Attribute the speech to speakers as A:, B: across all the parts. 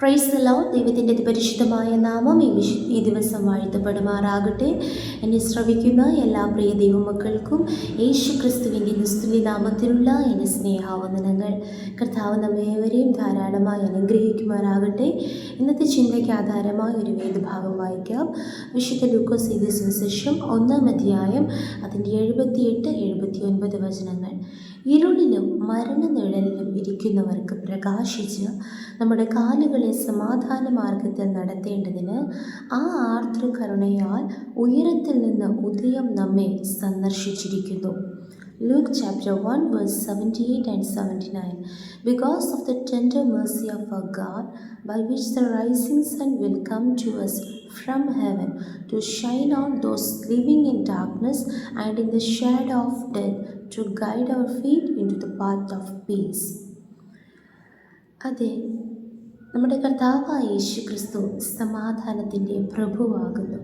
A: Praise the Lord. ദൈവത്തിൻ്റെ പരിശുദ്ധമായ നാമം ഈ ദിവസം വാഴ്ത്തപ്പെടുമാറാകട്ടെ. എന്നെ ശ്രവിക്കുന്ന എല്ലാ പ്രിയ ദൈവമക്കൾക്കും യേശു ക്രിസ്തുവിൻ്റെ നിസ്തുല്യ നാമത്തിലുള്ള എൻ്റെ സ്നേഹാവന്ദനങ്ങൾ. കർത്താവ് നമ്മേവരെയും ധാരാളമായി അനുഗ്രഹിക്കുമാറാകട്ടെ. ഇന്നത്തെ ചിന്തയ്ക്ക് ആധാരമായ ഒരു വേദഭാഗം വായിക്കാം. വിശുദ്ധ ലൂക്കോസ് എഴുതിയ സുവിശേഷം 1-ാം അധ്യായം അതിൻ്റെ 78-79 വചനങ്ങൾ. ഇരുളിലും മരണനിഴലിലും ഇരിക്കുന്നവർക്ക് പ്രകാശിച്ച് നമ്മുടെ കാലുകളെ സമാധാന മാർഗത്തിൽ നടത്തേണ്ടതിന് ആ ആർദ്രകരുണയാൽ ഉയരത്തിൽ നിന്ന് ഉദയം നമ്മെ സന്ദർശിച്ചിരിക്കുന്നു. Luke chapter 1 verse 78 and 79. Because of the tender mercy of our God, by which the rising sun will come to us from heaven to shine on those living in darkness and in the shadow of death, to guide our feet into the path of peace. അതെ, നമ്മുടെ കർത്താവായ യേശു ക്രിസ്തു സമാധാനത്തിൻ്റെ പ്രഭുവാകുന്നു.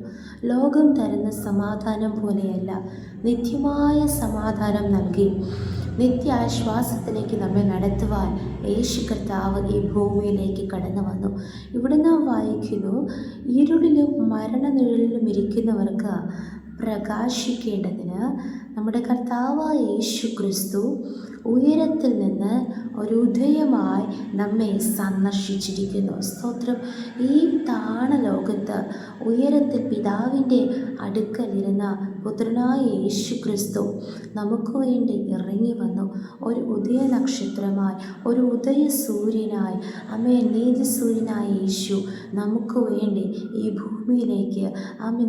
A: ലോകം തരുന്ന സമാധാനം പോലെയല്ല, നിത്യമായ സമാധാനം നൽകി നിത്യാശ്വാസത്തിലേക്ക് നമ്മെ നടത്തുവാൻ യേശു കർത്താവ് ഈ ഭൂമിയിലേക്ക് കടന്നു വന്നു. ഇവിടെ നാം വായിക്കുന്നു, ഇരുളിലും മരണനിഴലിലും ഇരിക്കുന്നവർക്ക് പ്രകാശിക്കേണ്ടതിന് നമ്മുടെ കർത്താവായ യേശു ക്രിസ്തു ഉയരത്തിൽ നിന്ന് ഒരു ഉദയമായി നമ്മെ സന്ദർശിച്ചിരിക്കുന്നു. സ്തോത്രം. ഈ താണ ലോകത്ത് ഉയരത്തിൽ പിതാവിൻ്റെ അടുക്കലിരുന്ന പുത്രനായ യേശു ക്രിസ്തു നമുക്ക് വേണ്ടി ഇറങ്ങി വന്നു. ഒരു ഉദയ നക്ഷത്രമായി, ഒരു ഉദയ സൂര്യനായി, നീതിസൂര്യനായ യേശു നമുക്ക് വേണ്ടി ഈ ഭൂമിയിലേക്ക്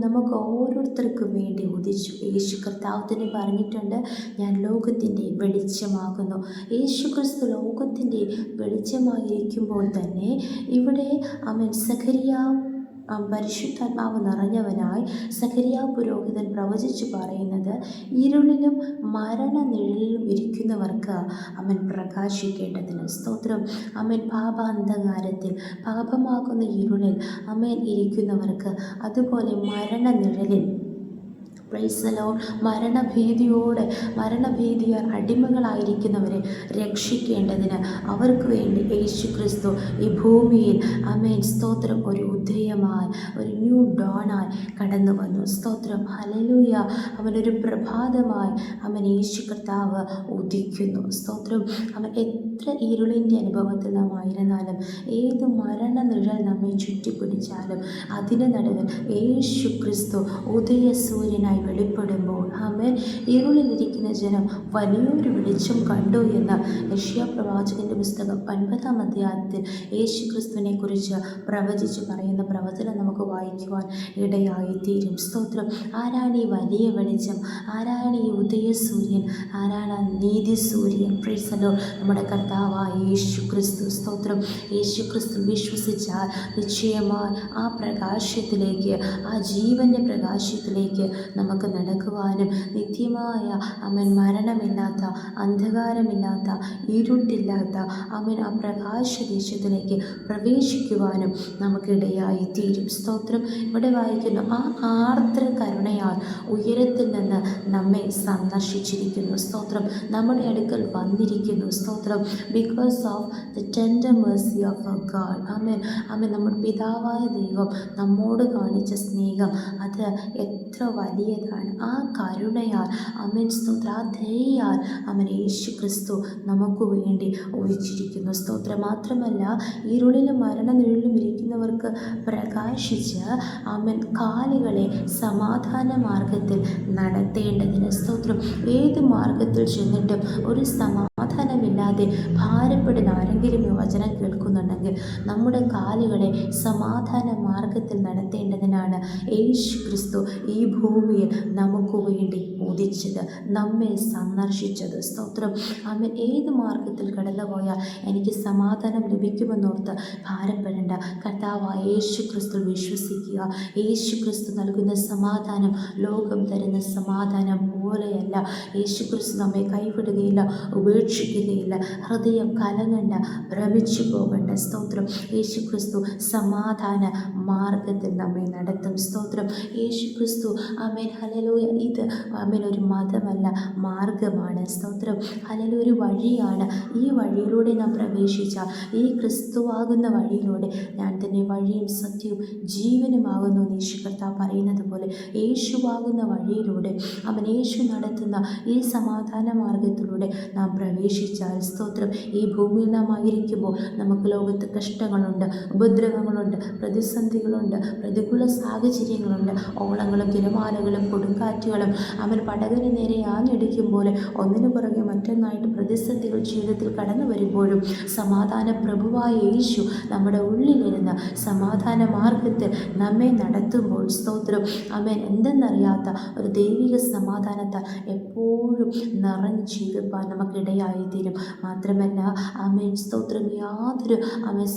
A: നമുക്ക് ഓരോരുത്തർക്കും വേണ്ടി ഉദിച്ചു. യേശു കർത്താവ് തന്നെ പറഞ്ഞിട്ടുണ്ട്, ഞാൻ ലോകത്തിൻ്റെ വെളിച്ചമാകുന്നു. യേശു ക്രിസ്തു ലോകത്തിൻ്റെ വെളിച്ചമായിരിക്കുമ്പോൾ തന്നെ ഇവിടെ സഖരിയാവ് പരിശുദ്ധാത്മാവ് നിറഞ്ഞവനായി സഖരിയാവ് പുരോഹിതൻ പ്രവചിച്ചു പറയുന്നത്, ഇരുളിലും മരണനിഴലിലും ഇരിക്കുന്നവർക്ക് പ്രകാശിക്കേണ്ടതിന്. സ്തോത്രം. പാപാന്ധകാരത്തിൽ, പാപമാകുന്ന ഇരുളിൽ ഇരിക്കുന്നവർക്ക്, അതുപോലെ മരണനിഴലിൽ മരണഭീതിയാൽ അടിമകളായിരിക്കുന്നവരെ രക്ഷിക്കേണ്ടതിന് അവർക്ക് വേണ്ടി യേശു ക്രിസ്തു ഈ ഭൂമിയിൽ സ്തോത്രം ഒരു ഉദയമായി, ഒരു ന്യൂ ഡോണായി കടന്നു വന്നു. സ്തോത്രം. ഹല്ലേലൂയ. അവനൊരു പ്രഭാതമായി യേശു കർത്താവ് ഉദിക്കുന്നു. സ്തോത്രം. എത്ര ഇരുളിൻ്റെ അനുഭവത്തിൽ നാം ആയിരുന്നാലും, ഏത് മരണനിഴൽ നമ്മെ ചുറ്റിപ്പിടിച്ചാലും, അതിന് നടുവിൽ യേശു ക്രിസ്തു ഉദയസൂര്യനായി വെളിപ്പെടുമ്പോൾ ഇരുളിലിരിക്കുന്ന ജനം വലിയൊരു വെളിച്ചം കണ്ടു എന്ന് യെശയ്യാ പ്രവാചകന്റെ പുസ്തകം 9-ാം അധ്യായത്തിൽ യേശു ക്രിസ്തുവിനെ കുറിച്ച് പ്രവചിച്ച് പറയുന്ന പ്രവചനം നമുക്ക് വായിക്കുവാൻ ഇടയായിത്തീരും. സ്തോത്രം. ആരാണ് ഈ വലിയ വെളിച്ചം? ആരാണ് ഈ ഉദയസൂര്യൻ? ആരാണ് നീതിസൂര്യൻ? Praise the Lord. നമ്മുടെ കർത്താവായ യേശു ക്രിസ്തു. സ്തോത്രം. യേശു ക്രിസ്തു വിശ്വസിച്ചാൽ നിശ്ചയമായി ആ പ്രകാശത്തിലേക്ക്, ആ ജീവൻ്റെ പ്രകാശത്തിലേക്ക് നമുക്ക് നടക്കുവാനും നിത്യമായ മരണമില്ലാത്ത, അന്ധകാരമില്ലാത്ത, ഇരുട്ടില്ലാത്ത ആ പ്രകാശദേശത്തിലേക്ക് പ്രവേശിക്കുവാനും നമുക്കിടയായി തീരും. സ്തോത്രം. ഇവിടെ വായിക്കുന്നു, ആ ആർദ്ര കരുണയാൽ ഉയരത്തിൽ നിന്ന് നമ്മെ സന്ദർശിച്ചിരിക്കുന്നു. സ്തോത്രം. നമ്മുടെ അടുക്കൽ വന്നിരിക്കുന്നു. സ്തോത്രം. Because of the tender mercy of our God. നമ്മുടെ പിതാവായ ദൈവം നമ്മോട് കാണിച്ച സ്നേഹം അത് എത്ര വലിയതാണ്. ആ കരുണയാൽ സ്തോത്ര, ആ ദയയാൽ യേശു ക്രിസ്തു നമുക്ക് വേണ്ടി ഒഴിച്ചിരിക്കുന്നു. സ്തോത്രം. മാത്രമല്ല, ഇരുളിലും മരണനിഴലിലും ഇരിക്കുന്നവർക്ക് പ്രകാശിച്ച് കാലുകളെ സമാധാന മാർഗത്തിൽ നടത്തേണ്ടതിന്. സ്തോത്രം. ഏത് മാർഗത്തിൽ ചെന്നിട്ടും ഒരു സമാധാനമില്ലാതെ ഭാരപ്പെടുന്ന ആരെങ്കിലും ഈ വചനം കേൾക്കുന്നുണ്ടെങ്കിൽ, നമ്മുടെ കാലുകളെ സമാധാന മാർഗത്തിൽ നടത്തേണ്ടതിനാണ് യേശു ക്രിസ്തു ഈ ഭൂമിയിൽ നമുക്ക് വേണ്ടി ഉദിച്ചത്, നമ്മെ സന്ദർശിച്ചത്. സ്തോത്രം. ഏത് മാർഗത്തിൽ കടന്നു പോയാൽ എനിക്ക് സമാധാനം ലഭിക്കുമെന്നോർത്ത് ഭാരപ്പെടേണ്ട. കർത്താവായ യേശു ക്രിസ്തു വിശ്വസിക്കുക. യേശു ക്രിസ്തു നൽകുന്ന സമാധാനം ലോകം തരുന്ന സമാധാനം പോലെയല്ല. യേശു ക്രിസ്തു നമ്മെ കൈവിടുകയില്ല, ഉപേക്ഷിക്കുകയില്ല. ഉപേക്ഷിക്കുകയില്ല. ഹൃദയം കലങ്ങണ്ട, ഭ്രമിച്ചു പോകണ്ട. സ്തോത്രം. യേശു ക്രിസ്തു സമാധാന മാർഗത്തിൽ നമ്മെ നടത്തും. സ്തോത്രം. യേശു ക്രിസ്തു ആമേൻ ഹല്ലേലൂയ. ഇത് ആമേൻ ഒരു മതമല്ല, മാർഗമാണ്. സ്തോത്രം. ഹല്ലേലൂയ. ഒരു വഴിയാണ്. ഈ വഴിയിലൂടെ നാം പ്രവേശിച്ചാൽ, ഈ ക്രിസ്തുവാകുന്ന വഴിയിലൂടെ, ഞാൻ തന്നെ വഴിയും സത്യവും ജീവനുമാകുന്നു യേശു കർത്താവ് പറയുന്നത് പോലെ, യേശുവാകുന്ന വഴിയിലൂടെ യേശു നടത്തുന്ന ഈ സമാധാന മാർഗത്തിലൂടെ നാം പ്രവേശിച്ചാൽ, സ്തോത്രം, ഈ ഭൂമിയിൽ നാം ആയിരിക്കുമ്പോൾ നമുക്ക് ലോകത്ത് കഷ്ടങ്ങളുണ്ട്, ഉപദ്രവങ്ങളുണ്ട്, പ്രതിസന്ധികളുണ്ട്, പ്രതികൂല സാഹചര്യങ്ങളുണ്ട്. ഓളങ്ങളും തിരമാലകളും കൊടുങ്കാറ്റുകളും പടകിന് നേരെ ആഞ്ഞടിക്കും പോലെ ഒന്നിനു പുറകെ മറ്റൊന്നായിട്ട് പ്രതിസന്ധികൾ ജീവിതത്തിൽ കടന്നു വരുമ്പോഴും സമാധാന പ്രഭുവായ യേശു നമ്മുടെ ഉള്ളിലിരുന്ന് സമാധാന മാർഗത്തിൽ നമ്മെ നടത്തുമ്പോൾ, സ്തോത്രം, എന്തെന്നറിയാത്ത ഒരു ദൈവിക സമാധാനത്താൽ എപ്പോഴും നിറഞ്ഞു ജീവിപ്പാൻ നമുക്കിടയായിത്തീരും. മാത്രമല്ല സ്തോത്രം, യാതൊരു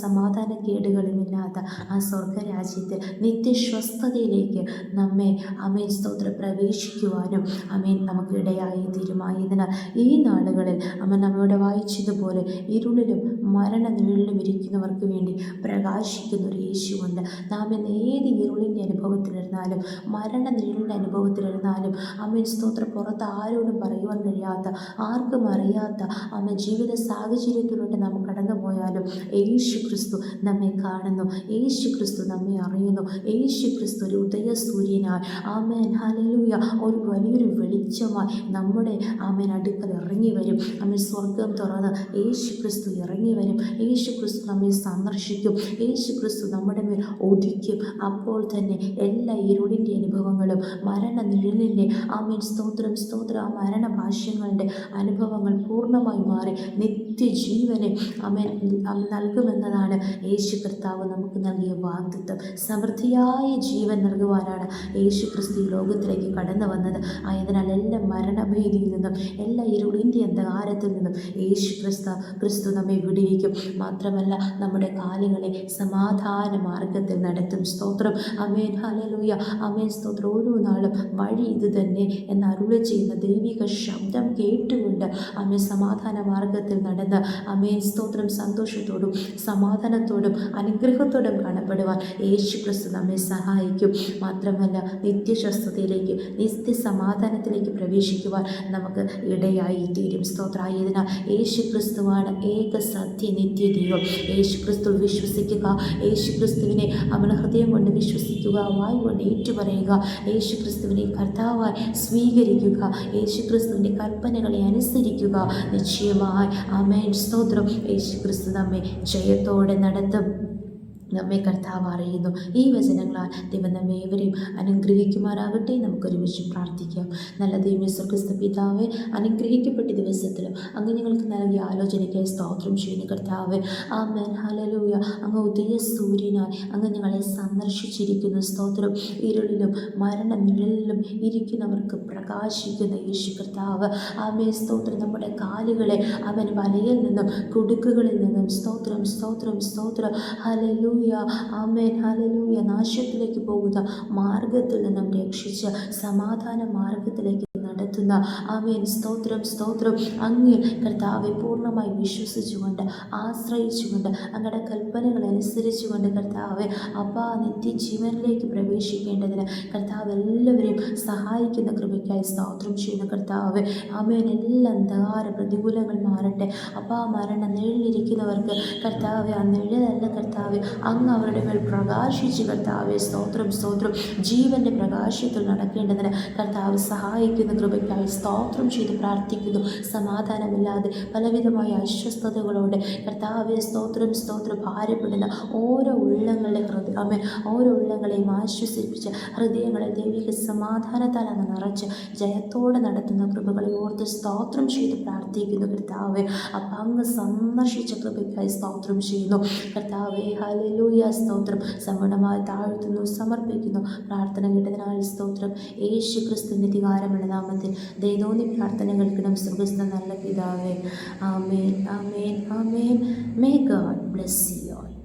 A: സമാധാനക്കേടുകളുമില്ലാത്ത ആ സ്വർഗരാജ്യത്തിൽ നിത്യസ്വസ്ഥതയിലേക്ക് നമ്മെ സ്തോത്രം പ്രവേശിക്കുവാനും നമുക്കിടയായിത്തീരുമായതിനാൽ ഈ നാളുകളിൽ നമ്മോട് വായിച്ചതുപോലെ ഇരുളിലും മരണനിഴലിലും ഇരിക്കുന്നവർക്ക് വേണ്ടി പ്രകാശിക്കുന്ന ഒരു യേശുവുണ്ട്. നാം ഇന്ന് ഏത് ഇരുളിൻ്റെ അനുഭവത്തിലിരുന്നാലും, മരണനിഴലിൻ്റെ അനുഭവത്തിലിരുന്നാലും, സ്തോത്രം, പുറത്ത് ആരോടും പറയുവാൻ കഴിയാത്ത, ആർക്കും അറിയാത്ത ജീവിത സാഹചര്യത്തിലൂടെ നാം കടന്നു പോയാലും യേശു ക്രിസ്തു നമ്മെ കാണുന്നു, യേശു ക്രിസ്തു നമ്മെ അറിയുന്നു. യേശു ക്രിസ്തു ഒരു ഉദയസൂര്യനായി ഹല്ലേലൂയ ഒരു വലിയൊരു വെളിച്ചമായി നമ്മുടെ അടുക്കൽ ഇറങ്ങി വരും. സ്വർഗം തുറന്ന് യേശു ക്രിസ്തു ഇറങ്ങി വരും. യേശു ക്രിസ്തു നമ്മെ സന്ദർശിക്കും. യേശു ക്രിസ്തു നമ്മുടെ മേൽ ഉദിക്കും. അപ്പോൾ തന്നെ എല്ലാ ഇരുളിൻ്റെ അനുഭവങ്ങളും, മരണനിഴലിൻ്റെ സ്തോത്രം, സ്തോത്രം, ആ മരണഭാഷ്യങ്ങളുടെ അനുഭവങ്ങൾ പൂർണ്ണമായി മാറി നിത്യജീവനെ നൽകുമെന്നതാണ് യേശു കർത്താവ് നമുക്ക് നൽകിയ വാഗ്ദത്തം. സമൃദ്ധിയായ ജീവൻ നൽകുവാനാണ് യേശു ക്രിസ്തു ഈ ലോകത്തിലേക്ക് കടന്നു വന്നത്. ആയതിനാൽ എല്ലാ മരണഭീതിയിൽ നിന്നും, എല്ലാ ഇരുളിൻ്റെ അന്ധകാരത്തിൽ നിന്നും യേശു ക്രിസ്തു നമ്മെ വിടുവിക്കും. മാത്രമല്ല നമ്മുടെ കാലുകളെ സമാധാന മാർഗത്തിൽ നടത്തും. സ്തോത്രം. ഹല്ലേലൂയ. സ്തോത്രം. ഓരോ നാളും വഴി ഇത് തന്നെ എന്ന് അരുളി ചെയ്യുന്ന ദൈവിക ശബ്ദം കേട്ടുകൊണ്ട് സമാധാന മാർഗത്തിൽ നടന്ന് സ്തോത്രം, സന്തോഷത്തോടും സമാധാനത്തോടും അനുഗ്രഹത്തോടും കാണപ്പെടുവാൻ യേശു ക്രിസ്തു നമ്മെ സഹായിക്കും. മാത്രമല്ല നിത്യസ്വസ്ഥതയിലേക്ക്, നിത്യസമാധാനത്തിലേക്ക് പ്രവേശിക്കുവാൻ നമുക്ക് ഇടയായി തീരും. സ്തോത്രായതിനാൽ യേശു ക്രിസ്തുവാണ് ഏക സത്യ നിത്യദൈവം. യേശു ക്രിസ്തു വിശ്വസിക്കുക, യേശു ക്രിസ്തുവിനെ ഹൃദയം കൊണ്ട് വിശ്വസിക്കുക, വായ് കൊണ്ട് ഏറ്റുപറയുക, യേശു ക്രിസ്തുവിനെ കർത്താവായി സ്വീകരിക്കുക, യേശു ക്രിസ്തുവിൻ്റെ കൽപ്പനകളെ അനുസരിക്കുക. നിശ്ചയമായി സ്തോത്രം, യേശു ക്രിസ്തു നമ്മെ ജയത്തോടെ നടത്തും. നമ്മെ കർത്താവ് അറിയുന്നു. ഈ വചനങ്ങളാൽ ദൈവം നമ്മെ ഏവരെയും അനുഗ്രഹിക്കുമാറാകട്ടെ. നമുക്കൊരുമിച്ച് പ്രാർത്ഥിക്കാം. നല്ല ദൈവമേ, സ്വർഗ്ഗസ്ഥ പിതാവേ, അനുഗ്രഹിക്കപ്പെട്ട ദിവസത്തിലും അങ്ങ് ഞങ്ങൾക്ക് നൽകിയ ആലോചനയ്ക്കായി സ്തോത്രം ചെയ്യുന്ന കർത്താവേ. ആമേൻ. ഹല്ലേലൂയ. അങ്ങ് ഉദയ സൂര്യനായി അങ്ങ് ഞങ്ങളെ സന്ദർശിച്ചിരിക്കുന്നു. സ്തോത്രം. ഇരുളിലും മരണനിഴലിലും ഇരിക്കുന്നവർക്ക് പ്രകാശിക്കുന്ന യേശു കർത്താവ്. ആമേൻ. സ്തോത്രം. നമ്മുടെ കാലുകളെ വലയിൽ നിന്നും കുടുക്കുകളിൽ നിന്നും, സ്തോത്രം, സ്തോത്രം, സ്തോത്രം, ഹല്ലേലൂയ, ആമേൻ, ഹല്ലേലൂയ, നാശത്തിലേക്ക് പോകുന്ന മാർഗത്തിൽ നിന്നും രക്ഷിച്ച് സമാധാന മാർഗത്തിലേക്ക് നടത്തുന്ന സ്തോത്രം, സ്തോത്രം, അങ്ങിൽ കർത്താവെ പൂർണ്ണമായി വിശ്വസിച്ചുകൊണ്ട്, ആശ്രയിച്ചുകൊണ്ട്, അങ്ങയുടെ കൽപ്പനകൾ അനുസരിച്ചുകൊണ്ട് കർത്താവെ നിത്യജീവനിലേക്ക് പ്രവേശിക്കേണ്ടതിന് കർത്താവ് എല്ലാവരെയും സഹായിക്കുന്ന കൃപയ്ക്കായി സ്തോത്രം ചെയ്യുന്ന കർത്താവെ. എല്ലാ അന്ധകാര പ്രതികൂലങ്ങൾ മാറട്ടെ. മരണ നിഴലിരിക്കുന്നവർക്ക് കർത്താവെ ആ നിഴലല്ല കർത്താവെ, അങ്ങ് അവരുടെ മേൽ പ്രകാശിച്ച് കർത്താവെ, സ്തോത്രം, സ്തോത്രം, ജീവൻ്റെ പ്രകാശത്തിൽ നടക്കേണ്ടതിന് കർത്താവ് സഹായിക്കുന്ന കൃപയ്ക്കായി സ്തോത്രം ചെയ്ത് പ്രാർത്ഥിക്കുന്നു. സമാധാനമില്ലാതെ പലവിധമായ അസ്വസ്ഥതകളോടെ കർത്താവെ, സ്തോത്രം, സ്തോത്രം, ഭാരപ്പെടുന്ന ഓരോ ഉള്ളങ്ങളുടെ ഓരോ ഉള്ളങ്ങളെയും ആശ്വസിപ്പിച്ച് ഹൃദയങ്ങളെ ദൈവിക സമാധാനത്താൽ അങ്ങ് നിറച്ച് ജയത്തോടെ നടത്തുന്ന കൃപകളെ ഓർത്ത് സ്തോത്രം ചെയ്ത് പ്രാർത്ഥിക്കുന്നു കർത്താവെ. അങ്ങ് സന്ദർശിച്ച കൃപയ്ക്കായി സ്തോത്രം ചെയ്യുന്നു കർത്താവെ. ഹല്ലേലൂയ. സ്തോത്രം. സമ്പൂർണ്ണമായി താഴ്ത്തുന്നു, സമർപ്പിക്കുന്നു. പ്രാർത്ഥന കേട്ടതിനാൽ സ്തോത്രം. യേശു ക്രിസ്തുവിൻ്റെ അധികാരമുള്ള നാമത്തിൽ ദൈവോന്നി പ്രാർത്ഥന കേൾക്കണം സ്വർഗ്ഗസ്ഥ നല്ല പിതാവേ. ആമേൻ, ആമേൻ, ആമേൻ. May God bless you all.